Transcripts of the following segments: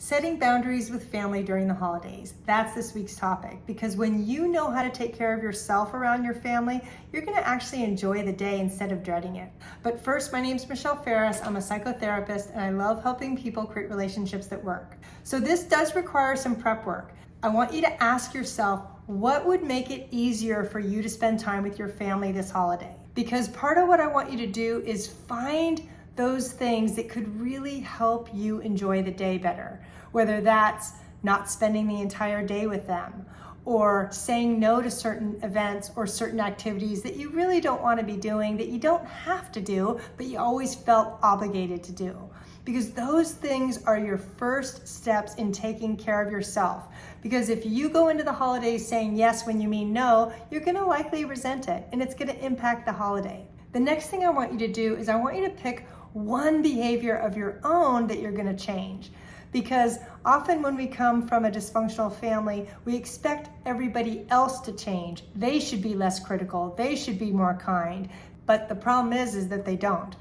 Setting boundaries with family during the holidays. That's this week's topic, because when you know how to take care of yourself around your family, you're going to actually enjoy the day instead of dreading it. But first, my name's Michelle Ferris. I'm a psychotherapist and I love helping people create relationships that work. So this does require some prep work. I want you to ask yourself, what would make it easier for you to spend time with your family this holiday? Because part of what I want you to do is find those things that could really help you enjoy the day better. Whether that's not spending the entire day with them, or saying no to certain events or certain activities that you really don't want to be doing, that you don't have to do, but you always felt obligated to do. Because those things are your first steps in taking care of yourself. Because if you go into the holidays saying yes when you mean no, you're going to likely resent it, and it's going to impact the holiday. The next thing I want you to do is I want you to pick one behavior of your own that you're going to change. Because often when we come from a dysfunctional family, we expect everybody else to change. They should be less critical. They should be more kind. But the problem is that they don't.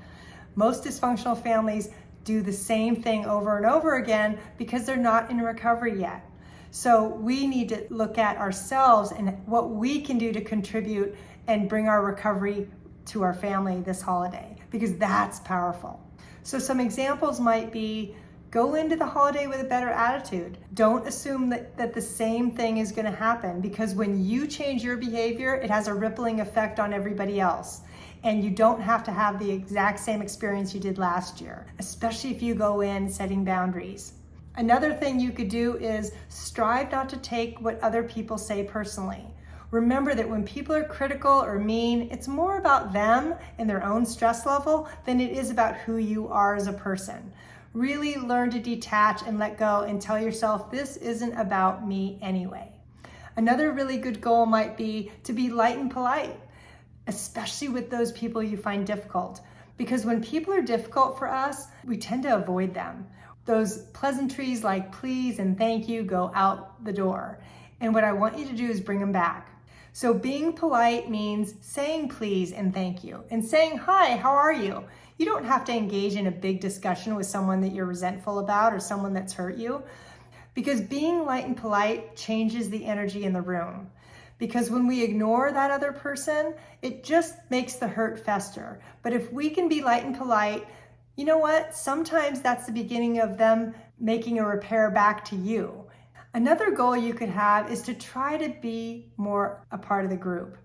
Most dysfunctional families do the same thing over and over again because they're not in recovery yet. So we need to look at ourselves and what we can do to contribute and bring our recovery to our family this holiday, because that's powerful. So some examples might be, go into the holiday with a better attitude. Don't assume that the same thing is going to happen, because when you change your behavior, it has a rippling effect on everybody else. And you don't have to have the exact same experience you did last year, especially if you go in setting boundaries. Another thing you could do is strive not to take what other people say personally. Remember that when people are critical or mean, it's more about them and their own stress level than it is about who you are as a person. Really learn to detach and let go and tell yourself, this isn't about me anyway. Another really good goal might be to be light and polite, especially with those people you find difficult. Because when people are difficult for us, we tend to avoid them. Those pleasantries like please and thank you go out the door. And what I want you to do is bring them back. So being polite means saying please and thank you, and saying, hi, how are you? You don't have to engage in a big discussion with someone that you're resentful about or someone that's hurt you, because being light and polite changes the energy in the room. Because when we ignore that other person, it just makes the hurt fester. But if we can be light and polite, you know what? Sometimes that's the beginning of them making a repair back to you. Another goal you could have is to try to be more a part of the group.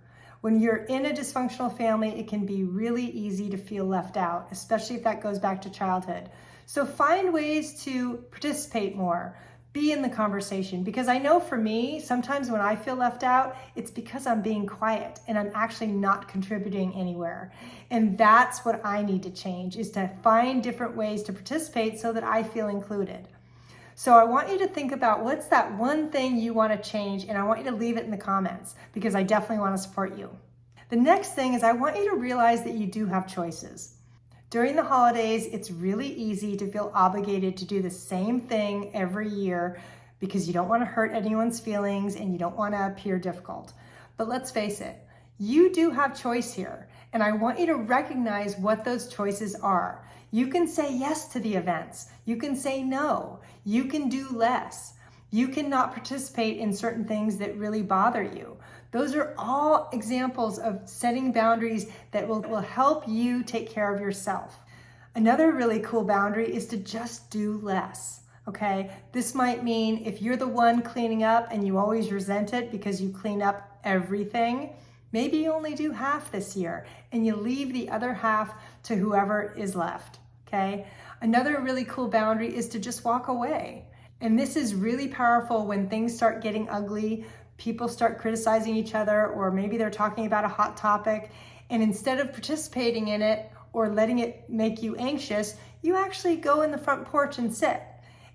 When you're in a dysfunctional family, it can be really easy to feel left out, especially if that goes back to childhood. So find ways to participate more, be in the conversation. Because I know for me, sometimes when I feel left out, it's because I'm being quiet and I'm actually not contributing anywhere. And that's what I need to change, is to find different ways to participate so that I feel included. So I want you to think about what's that one thing you want to change, and I want you to leave it in the comments, because I definitely want to support you. The next thing is I want you to realize that you do have choices. During the holidays, it's really easy to feel obligated to do the same thing every year because you don't want to hurt anyone's feelings and you don't want to appear difficult. But let's face it, you do have choice here, and I want you to recognize what those choices are. You can say yes to the events. You can say no. You can do less. You can not participate in certain things that really bother you. Those are all examples of setting boundaries that will help you take care of yourself. Another really cool boundary is to just do less, okay? This might mean if you're the one cleaning up and you always resent it because you clean up everything, maybe you only do half this year and you leave the other half to whoever is left, okay? Another really cool boundary is to just walk away. And this is really powerful when things start getting ugly, people start criticizing each other, or maybe they're talking about a hot topic, and instead of participating in it or letting it make you anxious, you actually go in the front porch and sit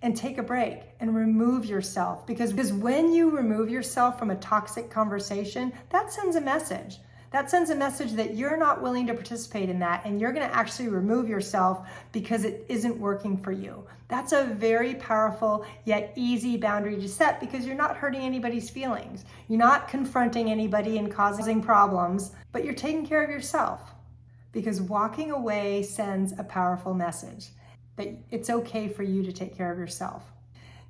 and take a break and remove yourself. Because when you remove yourself from a toxic conversation, that sends a message. That sends a message that you're not willing to participate in that, and you're going to actually remove yourself because it isn't working for you. That's a very powerful yet easy boundary to set, because you're not hurting anybody's feelings. You're not confronting anybody and causing problems, but you're taking care of yourself. Because walking away sends a powerful message that it's okay for you to take care of yourself.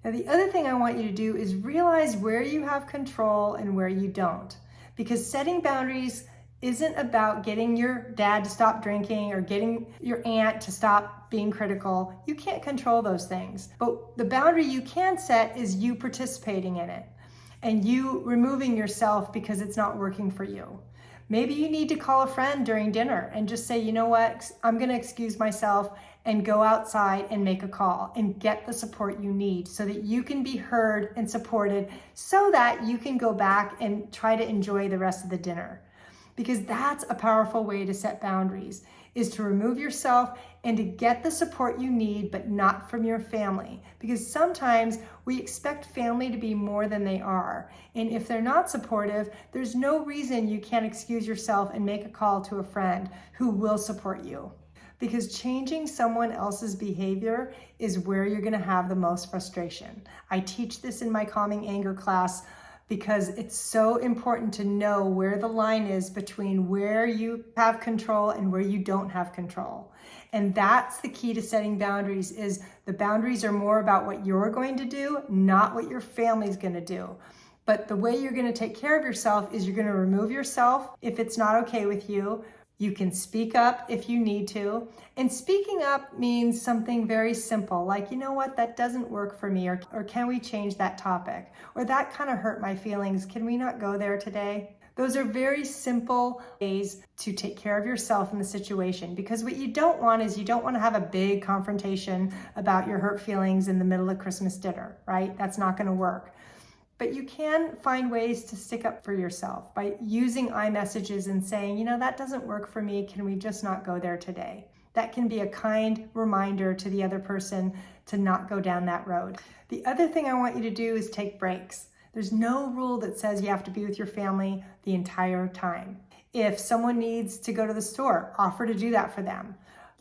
Now, the other thing I want you to do is realize where you have control and where you don't. Because setting boundaries isn't about getting your dad to stop drinking or getting your aunt to stop being critical. You can't control those things. But the boundary you can set is you participating in it and you removing yourself because it's not working for you. Maybe you need to call a friend during dinner and just say, you know what, I'm going to excuse myself and go outside and make a call and get the support you need so that you can be heard and supported so that you can go back and try to enjoy the rest of the dinner. Because that's a powerful way to set boundaries, is to remove yourself and to get the support you need, but not from your family. Because sometimes we expect family to be more than they are. And if they're not supportive, there's no reason you can't excuse yourself and make a call to a friend who will support you. Because changing someone else's behavior is where you're gonna have the most frustration. I teach this in my Calming Anger class because it's so important to know where the line is between where you have control and where you don't have control. And that's the key to setting boundaries, is the boundaries are more about what you're going to do, not what your family's gonna do. But the way you're gonna take care of yourself is you're gonna remove yourself if it's not okay with you. You can speak up if you need to. And speaking up means something very simple, like, you know what, that doesn't work for me, or can we change that topic? Or that kind of hurt my feelings, can we not go there today? Those are very simple ways to take care of yourself in the situation, because what you don't want is you don't want to have a big confrontation about your hurt feelings in the middle of Christmas dinner, right? That's not going to work. But you can find ways to stick up for yourself by using iMessages and saying, you know, that doesn't work for me. Can we just not go there today? That can be a kind reminder to the other person to not go down that road. The other thing I want you to do is take breaks. There's no rule that says you have to be with your family the entire time. If someone needs to go to the store, offer to do that for them.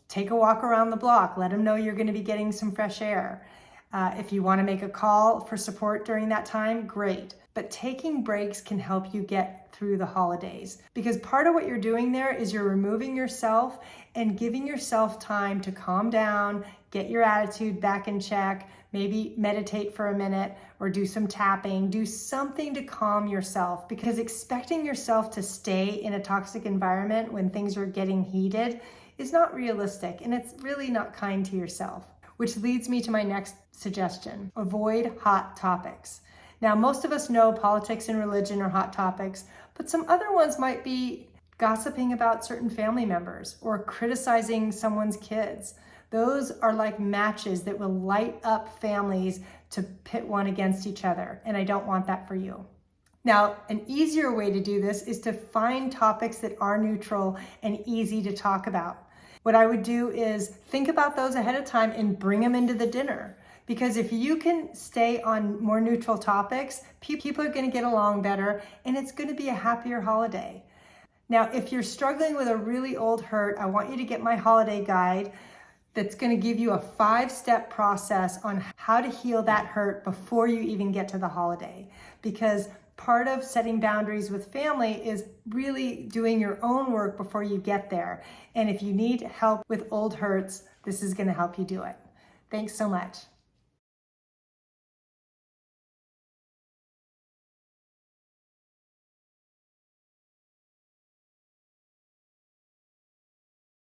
Take a walk around the block. Let them know you're going to be getting some fresh air. If you want to make a call for support during that time, great. But taking breaks can help you get through the holidays, because part of what you're doing there is you're removing yourself and giving yourself time to calm down, get your attitude back in check, maybe meditate for a minute or do some tapping, do something to calm yourself, because expecting yourself to stay in a toxic environment when things are getting heated is not realistic, and it's really not kind to yourself. Which leads me to my next suggestion: avoid hot topics. Now, most of us know politics and religion are hot topics, but some other ones might be gossiping about certain family members or criticizing someone's kids. Those are like matches that will light up families to pit one against each other, and I don't want that for you. Now, an easier way to do this is to find topics that are neutral and easy to talk about. What I would do is think about those ahead of time and bring them into the dinner. Because if you can stay on more neutral topics, people are going to get along better, and it's going to be a happier holiday. Now, if you're struggling with a really old hurt, I want you to get my holiday guide that's going to give you a 5-step process on how to heal that hurt before you even get to the holiday. Because part of setting boundaries with family is really doing your own work before you get there. And if you need help with old hurts, this is going to help you do it. Thanks so much.